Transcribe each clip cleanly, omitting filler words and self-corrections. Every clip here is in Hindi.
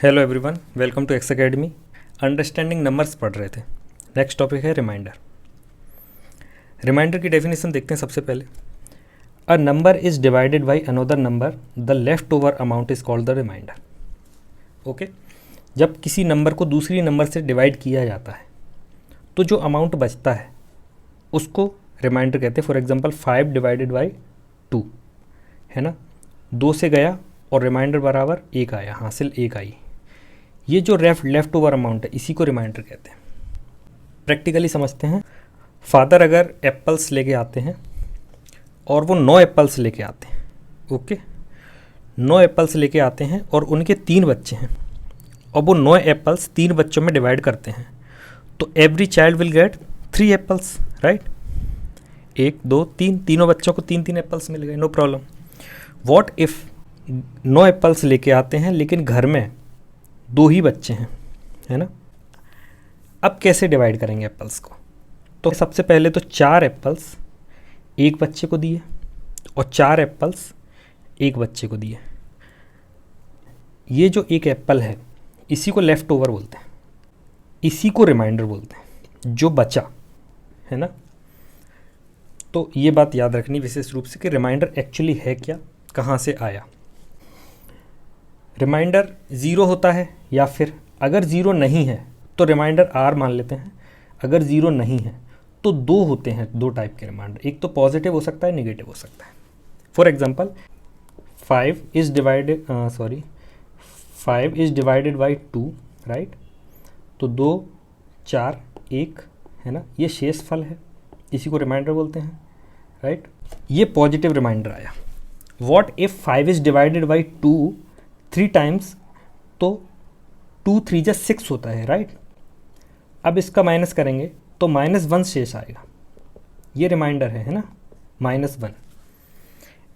Hello everyone, welcome to X academy. Understanding numbers पढ़ रहे थे। नेक्स्ट टॉपिक है रिमाइंडर। रिमाइंडर की डेफिनेशन देखते हैं सबसे पहले। A number is divided by another number, the left over amount is called the reminder. Okay, जब किसी नंबर को दूसरी नंबर से डिवाइड किया जाता है तो जो अमाउंट बचता है उसको रिमाइंडर कहते हैं। फॉर एग्जांपल 5 डिवाइडेड बाई 2 है ना, 2 से गया और रिमाइंडर बराबर 1 आया, हासिल 1 आई। ये जो लेफ्ट ओवर अमाउंट है इसी को रिमाइंडर कहते हैं। प्रैक्टिकली समझते हैं। फादर अगर एप्पल्स लेके आते हैं और वो 9 एप्पल्स लेके आते हैं, ओके, 9 एप्पल्स लेके आते हैं और उनके 3 बच्चे हैं और वो 9 एप्पल्स 3 बच्चों में डिवाइड करते हैं, तो every child will get 3 apples, right. 1 2 3, तीनों बच्चों को 3 एप्पल्स मिल गए, no problem. What if 9 apples लेके आते हैं लेकिन घर में 2 ही बच्चे हैं, है ना। अब कैसे डिवाइड करेंगे एप्पल्स को? तो सबसे पहले तो 4 एप्पल्स एक बच्चे को दिए और 4 एप्पल्स एक बच्चे को दिए। ये जो एक एप्पल है इसी को लेफ्ट ओवर बोलते हैं, इसी को रिमाइंडर बोलते हैं, जो बचा है ना। तो ये बात याद रखनी विशेष रूप से कि रिमाइंडर एक्चुअली है क्या, कहाँ से आया। रिमाइंडर 0 होता है या फिर अगर 0 नहीं है तो रिमाइंडर R मान लेते हैं। अगर 0 नहीं है तो 2 होते हैं, 2 टाइप के रिमाइंडर, एक तो पॉजिटिव हो सकता है, नेगेटिव हो सकता है। For example 5 is divided by 2, right. तो 2 4 1 है ना, ये शेष फल है, इसी को रिमाइंडर बोलते हैं, राइट। ये पॉजिटिव रिमाइंडर आया। What if 5 is divided by 2 3 times, तो 2 3 जा 6 होता है, राइट। अब इसका माइनस करेंगे तो -1 शेष आएगा, ये रिमाइंडर है ना, -1।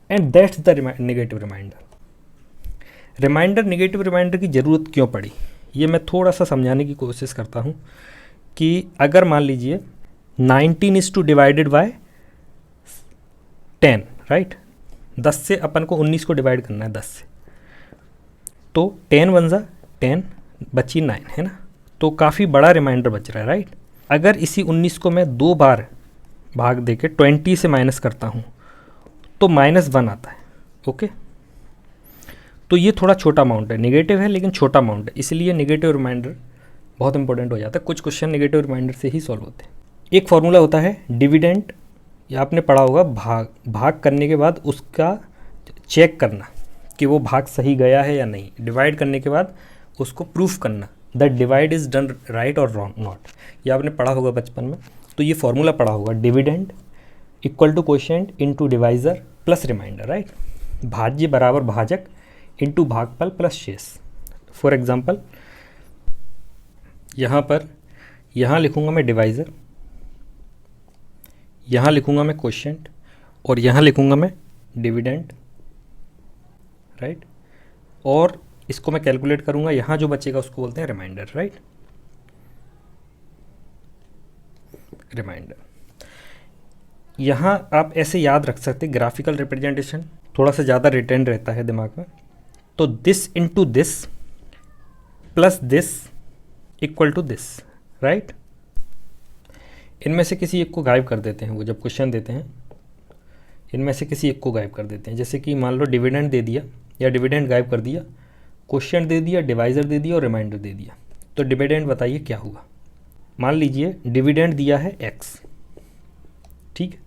And that's the negative reminder. Reminder negative reminder की ज़रूरत क्यों पड़ी, ये मैं थोड़ा सा समझाने की कोशिश करता हूँ। कि अगर मान लीजिए 19 is two divided by 10, right. 10 से अपन को 19 को डिवाइड करना है, 10 से, तो 10 1 जा 10, बची 9 है ना। तो काफ़ी बड़ा रिमाइंडर बच रहा है, राइट। अगर इसी 19 को मैं 2 बार भाग दे के 20 से माइनस करता हूँ तो -1 आता है, ओके। तो ये थोड़ा छोटा अमाउंट है, नेगेटिव है लेकिन छोटा अमाउंट है, इसलिए नेगेटिव रिमाइंडर बहुत इंपॉर्टेंट हो जाता है। कुछ क्वेश्चन नेगेटिव रिमाइंडर से ही सॉल्व होते हैं। एक फार्मूला होता है डिविडेंड, या आपने पढ़ा होगा भाग करने के बाद उसका चेक करना कि वो भाग सही गया है या नहीं। डिवाइड करने के बाद उसको प्रूफ करना that divide is done right और रॉन्ग नॉट, ये आपने पढ़ा होगा बचपन में। तो ये फॉर्मूला पढ़ा होगा, dividend equal to quotient into divisor plus reminder, right. भाज्य बराबर भाजक इनटू भागफल प्लस शेष। फॉर एग्जांपल यहाँ लिखूँगा मैं डिवाइज़र, यहाँ लिखूँगा मैं क्वोशिएंट और यहाँ लिखूँगा मैं डिविडेंड, राइट। और इसको मैं कैलकुलेट करूँगा, यहाँ जो बचेगा उसको बोलते हैं रिमाइंडर, राइट। रिमाइंडर यहाँ आप ऐसे याद रख सकते हैं, ग्राफिकल रिप्रेजेंटेशन थोड़ा सा ज़्यादा रिटेन रहता है दिमाग में। तो this into this plus this equal to this, right. इनमें से किसी एक को गायब कर देते हैं, वो जब क्वेश्चन देते हैं इनमें से किसी एक को गायब कर देते हैं। जैसे कि मान लो डिविडेंड दे दिया या डिविडेंड गायब कर दिया, क्वोशिएंट दे दिया, डिवाइज़र दे दिया और रिमाइंडर दे दिया। तो डिविडेंड बताइए क्या हुआ। मान लीजिए डिविडेंड दिया है x, ठीक है,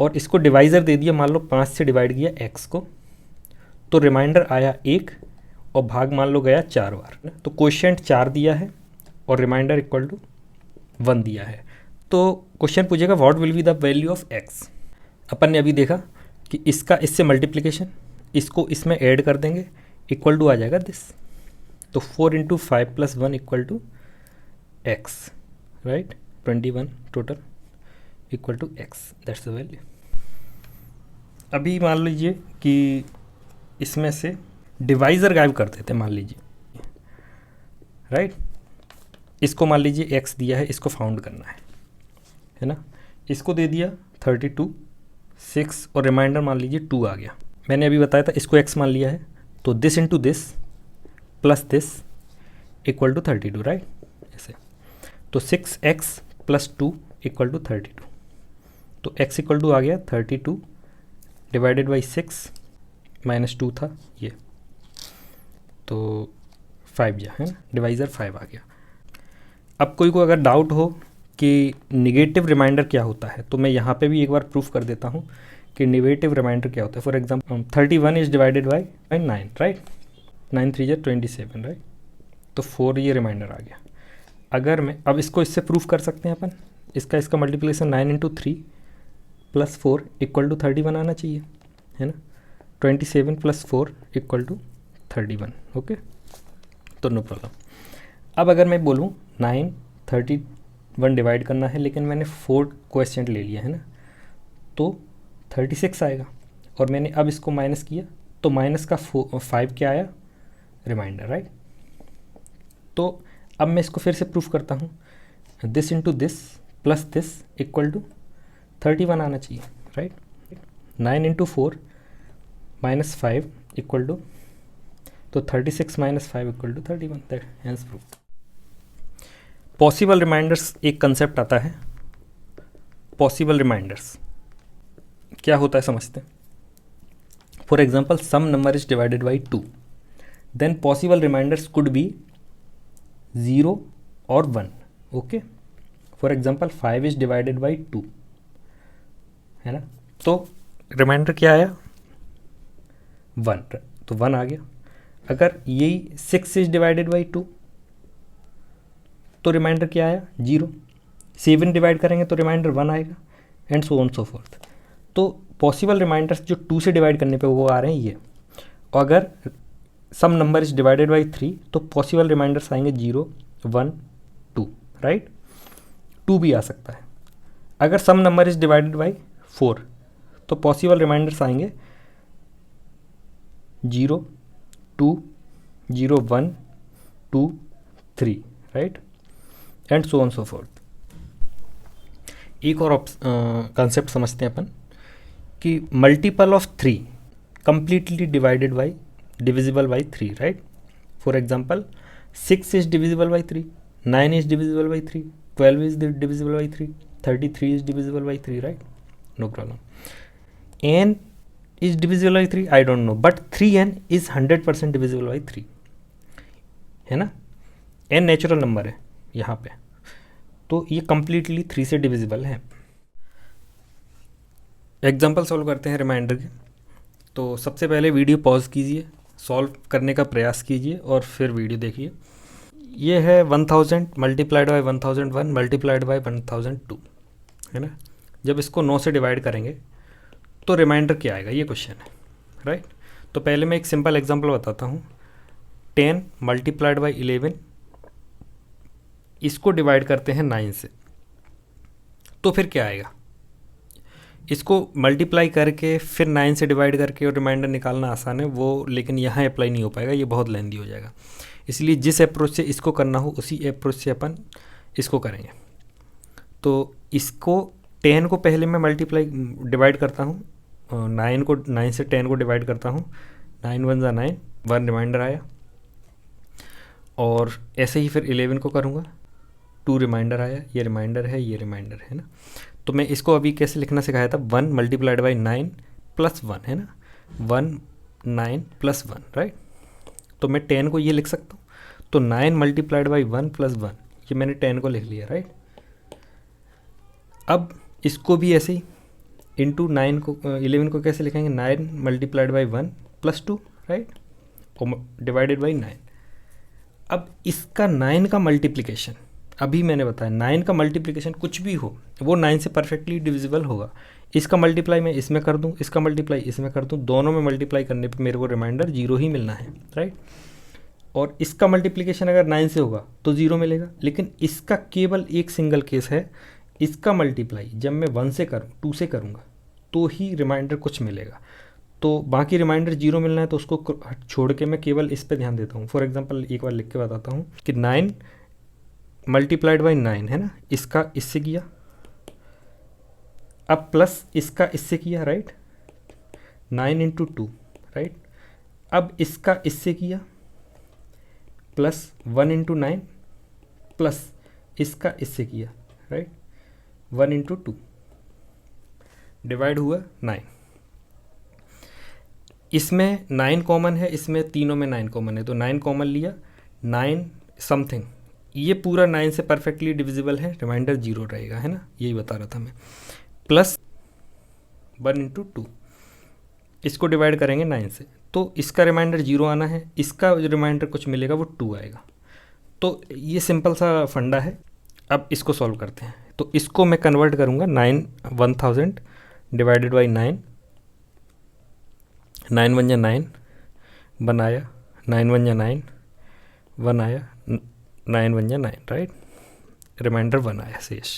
और इसको डिवाइज़र दे दिया, मान लो 5 से डिवाइड किया x को, तो रिमाइंडर आया 1 और भाग मान लो गया 4 बार। तो क्वोशिएंट 4 दिया है और रिमाइंडर इक्वल टू 1 दिया है। तो क्वेश्चन पूछेगा what will be the value of x। अपन ने अभी देखा कि इसका इससे मल्टीप्लिकेशन, इसको इसमें ऐड कर देंगे, इक्वल टू आ जाएगा दिस। तो 4 × 5 + 1 equal to x, right. 21 total equal to x, that's the value. अभी मान लीजिए कि इसमें से डिवाइज़र गायब कर देते, मान लीजिए, राइट। इसको मान लीजिए x दिया है, इसको फाउंड करना है ना। इसको दे दिया 32 6 और रिमाइंडर मान लीजिए 2 आ गया। मैंने अभी बताया था इसको x मान लिया है, तो this into this plus this equal to 32, right, ऐसे। तो 6x प्लस 2 इक्वल टू 32, तो x इक्वल टू आ गया 32 डिवाइडेड बाई 6 माइनस 2 था ये, तो 5 गया है ना, डिवाइज़र 5 आ गया। अब कोई को अगर डाउट हो कि निगेटिव रिमाइंडर क्या होता है, तो मैं यहाँ पे भी एक बार प्रूफ कर देता हूँ कि निगेटिव रिमाइंडर क्या होता है। For example 31 is divided by 9, right, 9 3 27, right, तो 4 ये रिमाइंडर आ गया। अगर मैं अब इसको इससे प्रूफ कर सकते हैं अपन, इसका multiplication 9 into 3 plus 4 equal to 31 आना चाहिए, है ना। 27 प्लस 4 इक्वल टू 31, ओके, तो नो प्रॉब्लम। अब अगर मैं बोलूँ 9 31 डिवाइड करना है, लेकिन मैंने 4 क्वेश्चन ले लिया है ना, तो 36 आएगा, और मैंने अब इसको माइनस किया तो माइनस का 5 क्या आया, रिमाइंडर, राइट। तो अब मैं इसको फिर से प्रूफ करता हूँ, this into this plus this equal to 31 आना चाहिए, right. 9 into 4 minus 5 equal to, तो 36 minus 5 equal to 31, that hence proof. Possible reminders एक कंसेप्ट आता है, पॉसिबल रिमाइंडर्स क्या होता है समझते हैं। For example some number is divided by 2, then possible reminders could be 0 और 1, okay. For example 5 is divided by 2, है ना, तो रिमाइंडर क्या आया, 1, तो 1 आ गया। अगर यही 6 इज डिवाइडेड बाई 2, तो रिमाइंडर क्या आया, 0। 7 डिवाइड करेंगे तो रिमाइंडर 1 आएगा, and so on so fourth. तो पॉसिबल रिमाइंडर्स जो 2 से डिवाइड करने पे वो आ रहे हैं ये। और अगर सम नंबर इज डिवाइडेड बाई 3, तो पॉसिबल रिमाइंडर्स आएंगे 0 1 2, राइट, 2 भी आ सकता है। अगर सम नंबर इज डिवाइडेड बाई 4, तो पॉसिबल रिमाइंडर्स आएंगे 0 2 0 1 2 3, right, and so on so forth. एक और कंसेप्ट समझते हैं अपन कि multiple of 3 completely divided by divisible by 3, right. For example 6 is divisible by 3, 9 is divisible by 3, 12 is divisible by 3, 33 is divisible by 3, right, no problem. n is divisible by 3, I don't know, but 3n is 100% divisible by 3, है ना। n नेचुरल नंबर है यहाँ पे, तो ये कंप्लीटली 3 से डिविजिबल है। एग्जाम्पल सॉल्व करते हैं रिमाइंडर के। तो सबसे पहले वीडियो पॉज कीजिए, सॉल्व करने का प्रयास कीजिए और फिर वीडियो देखिए। ये है 1000 मल्टीप्लाइड बाई 1001 मल्टीप्लाइड बाई 1002, है ना। जब इसको 9 से डिवाइड करेंगे तो रिमाइंडर क्या आएगा, ये क्वेश्चन है, राइट। तो पहले मैं एक सिंपल एग्जांपल बताता हूँ। 10 मल्टीप्लाइड बाई 11, इसको डिवाइड करते हैं 9 से, तो फिर क्या आएगा। इसको मल्टीप्लाई करके फिर 9 से डिवाइड करके और रिमाइंडर निकालना आसान है वो, लेकिन यहाँ अप्लाई नहीं हो पाएगा, ये बहुत लेंदी हो जाएगा। इसलिए जिस अप्रोच से इसको करना हो उसी अप्रोच से अपन इसको करेंगे। तो इसको 10 को पहले मैं डिवाइड करता हूँ, 9 से 10 को डिवाइड करता हूँ, 9 1 ज़ा 9, 1 रिमाइंडर आया। और ऐसे ही फिर 11 को करूँगा, 2 रिमाइंडर आया, ये रिमाइंडर है, ये रिमाइंडर है ना। तो मैं इसको अभी कैसे लिखना सिखाया था, 1 मल्टीप्लाइड बाई 9 प्लस 1, है ना, 1 9 प्लस 1, राइट। तो मैं 10 को ये लिख सकता हूँ, तो 9 मल्टीप्लाइड बाई 1 प्लस 1, ये मैंने 10 को लिख लिया, राइट। अब इसको भी ऐसे ही इंटू 11 को कैसे लिखेंगे, 9 मल्टीप्लाइड बाई 1 प्लस 2, राइट, और डिवाइडेड बाई 9। अब इसका 9 का मल्टीप्लिकेशन, अभी मैंने बताया 9 का मल्टीप्लिकेशन कुछ भी हो वो 9 से परफेक्टली डिविजिबल होगा। इसका मल्टीप्लाई मैं इसमें कर दूं, इसका मल्टीप्लाई इसमें कर दूं, दोनों में मल्टीप्लाई करने पे मेरे को रिमाइंडर 0 ही मिलना है, राइट। और इसका मल्टीप्लिकेशन अगर 9 से होगा तो 0 मिलेगा, लेकिन इसका केवल एक सिंगल केस है, इसका मल्टीप्लाई जब मैं 1 से करूँ 2 से करूँगा तो ही रिमाइंडर कुछ मिलेगा। तो बाकी रिमाइंडर 0 मिलना है तो उसको छोड़ के मैं केवल इस पे ध्यान देता हूँ। फॉर एग्जांपल एक बार लिख के बताता हूँ कि 9 मल्टीप्लाइड बाई 9, है ना, इसका इससे किया, अब प्लस इसका इससे किया, राइट, 9 इंटू 2, राइट। अब इसका इससे किया प्लस 1 इंटू 9 प्लस इसका इससे किया, राइट, 1 इंटू 2 डिवाइड हुआ 9। इसमें 9 कॉमन है, इसमें तीनों में 9 कॉमन है, तो 9 कॉमन लिया, 9 समथिंग, ये पूरा 9 से परफेक्टली डिविजिबल है, रिमाइंडर 0 रहेगा, है ना, यही बता रहा था मैं, प्लस 1 इंटू 2, इसको डिवाइड करेंगे 9 से, तो इसका रिमाइंडर 0 आना है, इसका जो रिमाइंडर कुछ मिलेगा वो 2 आएगा। तो ये सिंपल सा फंडा है। अब इसको सॉल्व करते हैं, तो इसको मैं कन्वर्ट करूँगा 1000 डिवाइडेड बाई 9, 9 1 जा 9, 1 आया, 9 1 जा 9, 1 आया, 9 1 जा 9, राइट, रिमाइंडर 1 आया शेष।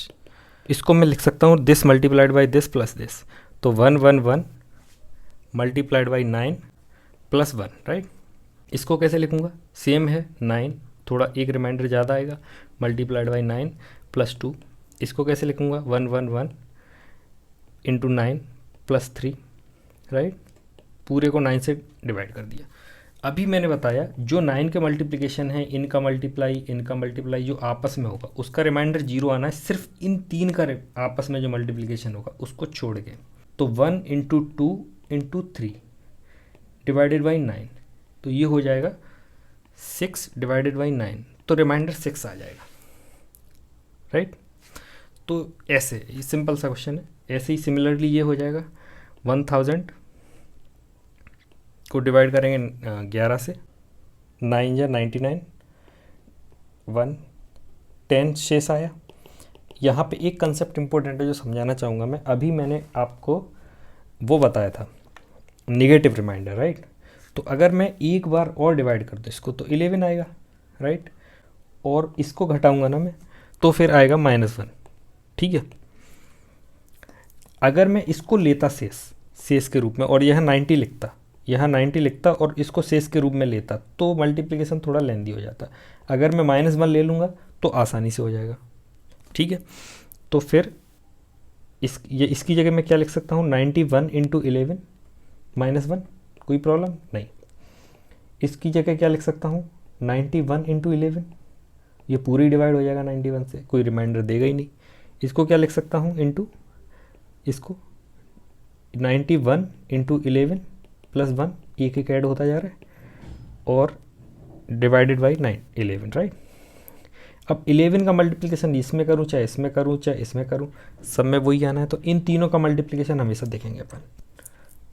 इसको मैं लिख सकता हूँ this multiplied by this plus this, तो 1 1 1 मल्टीप्लाइड बाई 9 प्लस 1, राइट। इसको कैसे लिखूँगा, सेम है, 9 थोड़ा एक रिमाइंडर ज़्यादा आएगा, मल्टीप्लाइड बाई 9 प्लस 2, इसको कैसे लिखूँगा 1 1 1 इंटू 9 प्लस 3, राइट, पूरे को 9 से डिवाइड कर दिया। अभी मैंने बताया जो 9 के मल्टीप्लिकेशन है, इनका मल्टीप्लाई जो आपस में होगा उसका रिमाइंडर 0 आना है, सिर्फ इन तीन का आपस में जो मल्टीप्लिकेशन होगा उसको छोड़ के। तो 1 इंटू 2 इंटू 3 डिवाइडेड बाई 9, तो ये हो जाएगा 6 डिवाइडेड बाई 9, तो रिमाइंडर 6 आ जाएगा, राइट। तो ऐसे ये सिंपल सा क्वेश्चन है। ऐसे ही सिमिलरली ये हो जाएगा 1000 को डिवाइड करेंगे 11 से, 9 या 99, 1 10 शेष आया। यहाँ पे एक कंसेप्ट इंपॉर्टेंट है जो समझाना चाहूँगा मैं। अभी मैंने आपको वो बताया था निगेटिव रिमाइंडर, राइट। तो अगर मैं एक बार और डिवाइड कर दूँ इसको तो 11 आएगा, राइट, और इसको घटाऊँगा ना मैं तो फिर आएगा -1, ठीक है। अगर मैं इसको लेता शेष के रूप में और यहाँ 90 लिखता और इसको शेष के रूप में लेता तो मल्टीप्लिकेशन थोड़ा लेंदी हो जाता। अगर मैं -1 ले लूँगा तो आसानी से हो जाएगा, ठीक है। तो फिर इसकी जगह मैं क्या लिख सकता हूँ 91 इंटू 11 -1, कोई प्रॉब्लम नहीं। इसकी जगह क्या लिख सकता हूँ 91 इंटू 11, ये पूरी डिवाइड हो जाएगा 91 से, कोई रिमाइंडर देगा ही नहीं। इसको क्या लिख सकता हूँ इंटू, इसको 91 इंटू 11 प्लस 1, एक ऐड होता जा रहा है, और डिवाइडेड बाई 11, राइट। अब 11 का मल्टीप्लिकेशन इसमें करूँ चाहे इसमें करूँ चाहे इसमें करूँ, सब में वही आना है। तो इन तीनों का मल्टीप्लिकेशन हमेशा देखेंगे अपन,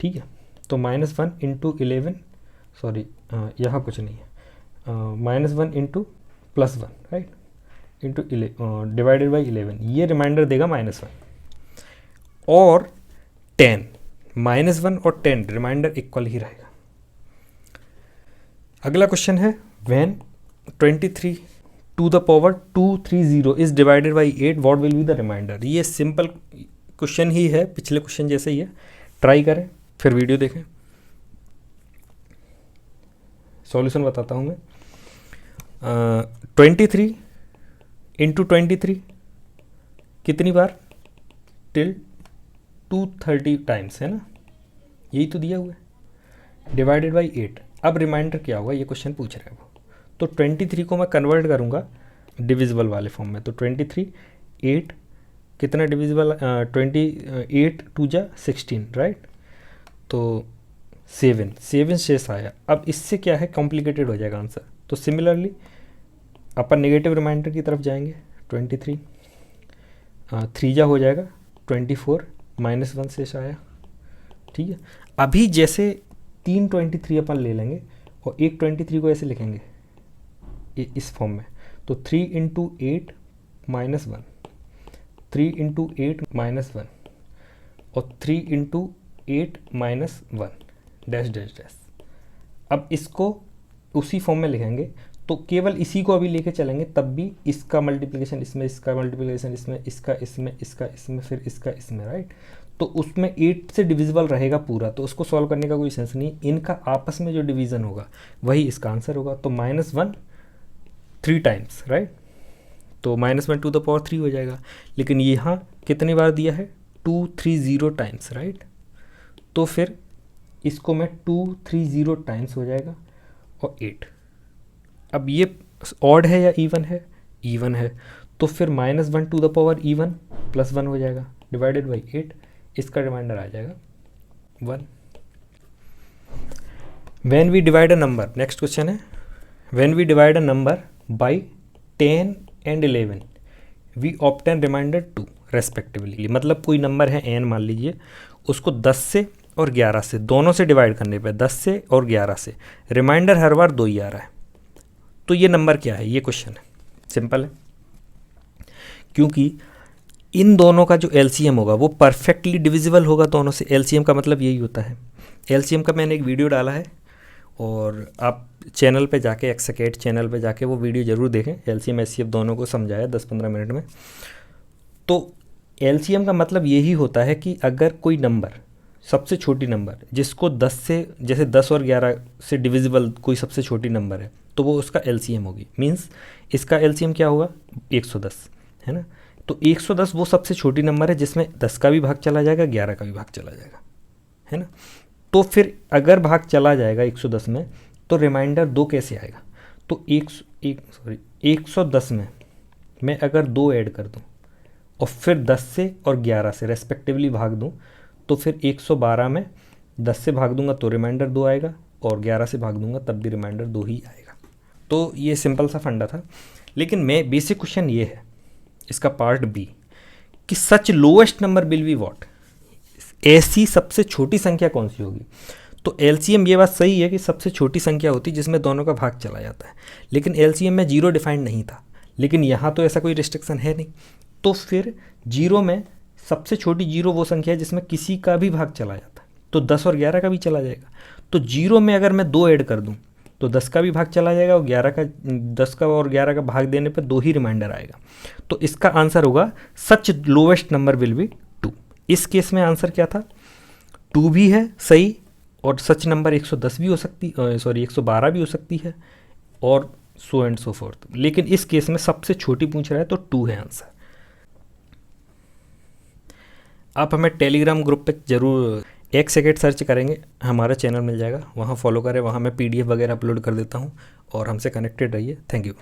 ठीक है। तो -1 इंटू 11, सॉरी यहाँ कुछ नहीं है, -1 into +1, right, into divided by 11, ये रिमाइंडर देगा -1। और 10, -1 और 10 रिमाइंडर इक्वल ही रहेगा। अगला क्वेश्चन है when 23 to the power 230 is divided by 8 what will be the reminder. ये सिंपल क्वेश्चन ही है, पिछले क्वेश्चन जैसे ही है, ट्राई करें फिर वीडियो देखें। सॉल्यूशन बताता हूँ मैं। 23 इंटू 23 कितनी बार, टिल 230 टाइम्स, है ना, यही तो दिया हुआ है, डिवाइडेड बाई 8। अब रिमाइंडर क्या होगा ये क्वेश्चन पूछ रहे हैं वो। तो 23 को मैं कन्वर्ट करूँगा डिविजिबल वाले फॉर्म में, तो 23 8 कितना डिविजिबल, 28 2 जा 16, राइट। तो 7 शेष आया। अब इससे क्या है कॉम्प्लिकेटेड हो जाएगा आंसर, तो सिमिलरली अपन नेगेटिव रिमाइंडर की तरफ जाएंगे। 23 3 जा हो जाएगा 24, -1 शेष आया, ठीक है। अभी जैसे 3 23 अपन ले लेंगे और एक 23 को ऐसे लिखेंगे इस फॉर्म में, तो 3 इंटू 8 -1, 3 इंटू 8 -1 और 3 इंटू 8 -1 डैश डैश डैश। अब इसको उसी फॉर्म में लिखेंगे, तो केवल इसी को अभी लेके चलेंगे, तब भी इसका मल्टीप्लिकेशन इसमें, इसका मल्टीप्लिकेशन इसमें, इसका इसमें, इसका इसमें, फिर इसका इसमें, राइट। तो उसमें 8 से डिविजिबल रहेगा पूरा, तो उसको सॉल्व करने का कोई सेंस नहीं। इनका आपस में जो डिवीज़न होगा वही इसका आंसर होगा। तो -1 3 टाइम्स, राइट, तो -1 टू द पावर 3 हो जाएगा। लेकिन यहाँ कितनी बार दिया है 230 टाइम्स, राइट। तो फिर इसको मैं 230 टाइम्स हो जाएगा और 8, अब ये ऑड है या इवन है? इवन है, तो फिर -1 टू द पावर इवन +1 हो जाएगा डिवाइडेड बाई 8, इसका रिमाइंडर आ जाएगा 1। When we divide a number, next question है, when we divide a number by 10 and 11 we obtain remainder 2 respectively. मतलब कोई नंबर है n मान लीजिए, उसको 10 से और 11 से दोनों से डिवाइड करने पे 10 से और 11 से रिमाइंडर हर बार 2 ही आ रहा है, तो ये नंबर क्या है? ये क्वेश्चन है, सिंपल है, क्योंकि इन दोनों का जो एलसीएम होगा वो परफेक्टली डिविजिबल होगा दोनों से। एलसीएम का मतलब यही होता है। एलसीएम का मैंने एक वीडियो डाला है और आप चैनल पे जाके, एक्सकेट चैनल पे जाके वो वीडियो ज़रूर देखें। एलसीएम एचसीएफ दोनों को समझाया 10-15 मिनट में। तो एलसीएम का मतलब यही होता है कि अगर कोई नंबर, सबसे छोटी नंबर जिसको 10 से, जैसे 10 और 11 से डिविजिबल कोई सबसे छोटी नंबर है, तो वो उसका एलसीएम होगी। मींस इसका एलसीएम क्या होगा? 110, है ना। तो 110 वो सबसे छोटी नंबर है जिसमें 10 का भी भाग चला जाएगा, 11 का भी भाग चला जाएगा, है ना। तो फिर अगर भाग चला जाएगा 110 में, तो रिमाइंडर 2 कैसे आएगा? तो 110 में मैं अगर 2 ऐड कर दूँ और फिर 10 से और 11 से रेस्पेक्टिवली भाग दूँ, तो फिर 112 में 10 से भाग दूंगा तो रिमाइंडर 2 आएगा, और 11 से भाग दूंगा तब भी रिमाइंडर 2 ही आएगा। तो ये सिंपल सा फंडा था। लेकिन मैं बेसिक क्वेश्चन ये है इसका पार्ट बी, कि such lowest number will be what, ऐसी सबसे छोटी संख्या कौन सी होगी। तो एलसीएम, ये बात सही है कि सबसे छोटी संख्या होती जिसमें दोनों का भाग चला जाता है, लेकिन एलसीएम में 0 डिफाइंड नहीं था। लेकिन यहाँ तो ऐसा कोई रिस्ट्रिक्शन है नहीं, तो फिर 0 में सबसे छोटी 0 वो संख्या है जिसमें किसी का भी भाग चला जाता है, तो 10 और 11 का भी चला जाएगा। तो 0 में अगर मैं 2 ऐड कर दूं तो 10 का भी भाग चला जाएगा, और 10 का और 11 का भाग देने पर 2 ही रिमाइंडर आएगा। तो इसका आंसर होगा सच लोवेस्ट नंबर विल बी 2। इस केस में आंसर क्या था? 2 भी है सही, और सच नंबर 110 भी हो सकती, 112 भी हो सकती है, और सो एंड सो फोर्थ। लेकिन इस केस में सबसे छोटी पूछ रहा है तो 2 है आंसर। आप हमें टेलीग्राम ग्रुप पे ज़रूर एक्सकेट सर्च करेंगे, हमारा चैनल मिल जाएगा, वहाँ फॉलो करें। वहाँ मैं PDF वगैरह अपलोड कर देता हूँ, और हमसे कनेक्टेड रहिए। Thank you.